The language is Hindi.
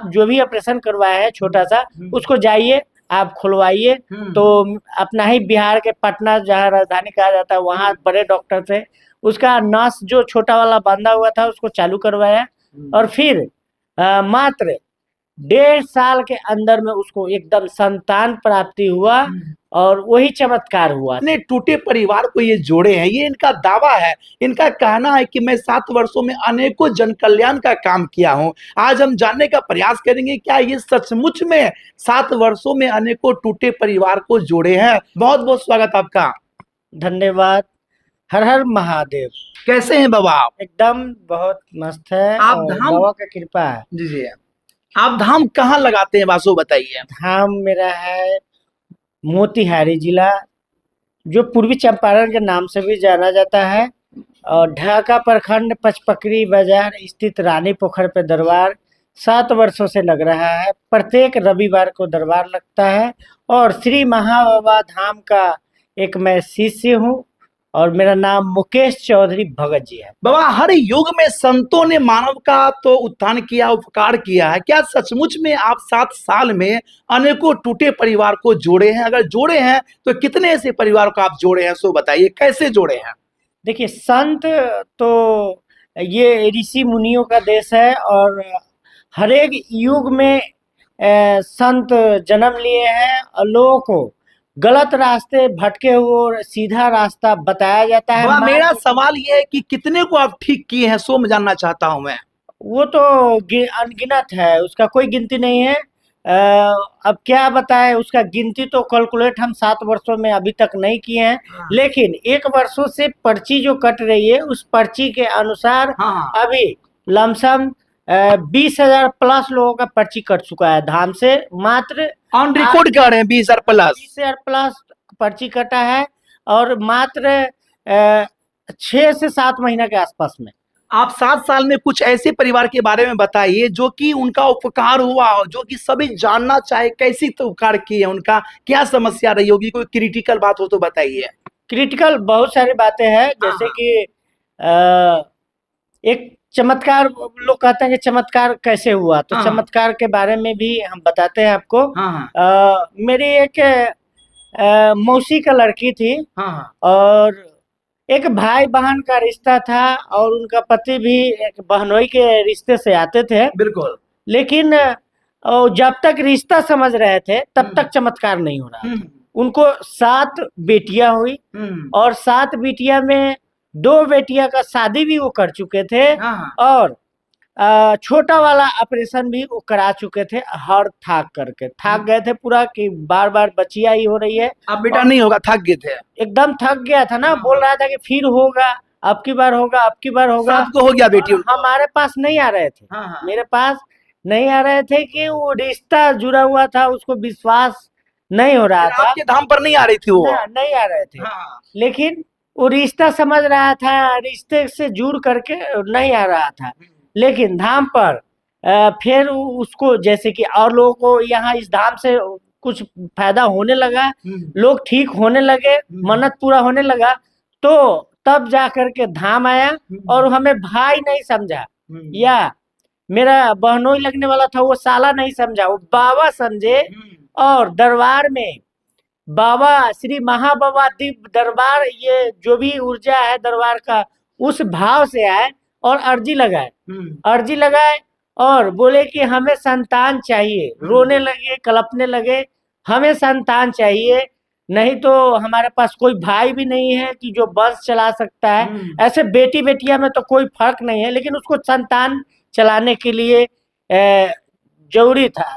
आप जो भी ऑपरेशन करवाए हैं छोटा सा, उसको जाइए आप खुलवाइए। तो अपना ही बिहार के पटना, जहाँ राजधानी कहा जाता है, वहाँ बड़े डॉक्टर थे। उसका नस जो छोटा वाला बंधा हुआ था उसको चालू करवाया, और फिर मात्र 1.5 साल के अंदर में उसको एकदम संतान प्राप्ति हुआ, और वही चमत्कार हुआ। अपने टूटे परिवार को ये जोड़े हैं, ये इनका दावा है। इनका कहना है कि मैं 7 वर्षों में अनेकों जन कल्याण का काम किया हूं। आज हम जानने का प्रयास करेंगे क्या ये सचमुच में 7 वर्षों में अनेकों टूटे परिवार को जोड़े हैं। बहुत बहुत स्वागत आपका। धन्यवाद। हर हर महादेव। कैसे हैं बाबा आप? एकदम बहुत मस्त है, आप और धाम बाबा का कृपा है। जी जी, आप धाम कहाँ लगाते हैं बासु बताइए। धाम मेरा है मोतिहारी जिला, जो पूर्वी चंपारण के नाम से भी जाना जाता है, और ढाका प्रखंड पचपकड़ी बाजार स्थित रानी पोखर पे दरबार 7 वर्षों से लग रहा है। प्रत्येक रविवार को दरबार लगता है, और श्री महाबाबा धाम का एक मैं शिष्य हूँ, और मेरा नाम मुकेश चौधरी भगत जी है। बाबा, हर युग में संतों ने मानव का तो उत्थान किया, उपकार किया है। क्या सचमुच में आप 7 साल में अनेकों टूटे परिवार को जोड़े हैं? अगर जोड़े हैं तो कितने ऐसे परिवार को आप जोड़े हैं, सो बताइए कैसे जोड़े हैं। देखिए, संत तो ये ऋषि मुनियों का देश है, और हर एक युग में संत जन्म लिए हैं, और लोगों को गलत रास्ते भटके हुए और सीधा रास्ता बताया जाता है। बाबा, मेरा सवाल ये है कि कितने को आप ठीक किए हैं, सो मैं जानना चाहता हूं मैं। वो तो अनगिनत है, उसका कोई गिनती नहीं है। अब क्या बताएं, उसका गिनती तो कैलकुलेट हम 7 वर्षों में अभी तक नहीं किए हैं। लेकिन 1 वर्षों से पर्ची जो कट रही है, उस पर्ची के अनुसार अभी लमसम 20,000 प्लस लोगों का पर्ची कट चुका है धाम से। मात्र ऑन रिकॉर्ड कर रहे हैं 20,000 प्लस। 20,000 प्लस पर्ची कटा है, और मात्र 6 से 7 महीना के आसपास में। आप 7 साल में कुछ ऐसे परिवार के बारे में बताइए जो कि उनका उपकार हुआ हो, जो कि सभी जानना चाहे कैसी तो उपकार किए, उनका क्या समस्या रही होगी, कोई क्रिटिकल बात हो तो बताइए। क्रिटिकल बहुत सारी बातें हैं, जैसे कि एक चमत्कार, लोग कहते हैं कि चमत्कार कैसे हुआ, तो चमत्कार के बारे में भी हम बताते हैं आपको। मेरी एक मौसी का लड़की थी, और एक भाई बहन का रिश्ता था, और उनका पति भी एक बहनोई के रिश्ते से आते थे। बिल्कुल। लेकिन जब तक रिश्ता समझ रहे थे तब तक चमत्कार नहीं हो रहा था। उनको 7 बेटियां हुई, और 7 बेटियां में 2 बेटियां का शादी भी वो कर चुके थे, और छोटा वाला ऑपरेशन भी वो करा चुके थे। हर थक गए थे पूरा, कि बार बार बचिया ही हो रही है, अब बेटा नहीं होगा, थक गए थे, एकदम थक गया था ना। बोल रहा था कि फिर होगा, अब की बार होगा, अब की बार होगा। सबको हो गया बेटी। हमारे पास नहीं आ रहे थे, मेरे पास नहीं आ रहे थे, कि वो रिश्ता जुड़ा हुआ था, उसको विश्वास नहीं हो रहा था। आपके धाम पर नहीं आ रही थी वो? नहीं आ रहे थे। लेकिन वो रिश्ता समझ रहा था, रिश्ते से जुड़ करके नहीं आ रहा था। लेकिन धाम पर फिर उसको, जैसे कि और लोगों को यहाँ इस धाम से कुछ फायदा होने लगा, लोग ठीक होने लगे, मन्नत पूरा होने लगा, तो तब जा करके धाम आया। और हमें भाई नहीं समझा, या मेरा बहनोई लगने वाला था, वो साला नहीं समझा, वो बाबा समझे। और दरबार में बाबा श्री महाबाबा दिव्य दरबार, ये जो भी ऊर्जा है दरबार का, उस भाव से आए और अर्जी लगाए, और बोले कि हमें संतान चाहिए। रोने लगे, कलपने लगे, हमें संतान चाहिए, नहीं तो हमारे पास कोई भाई भी नहीं है कि जो वंश चला सकता है। ऐसे बेटी बेटिया में तो कोई फर्क नहीं है, लेकिन उसको संतान चलाने के लिए जरूरी था।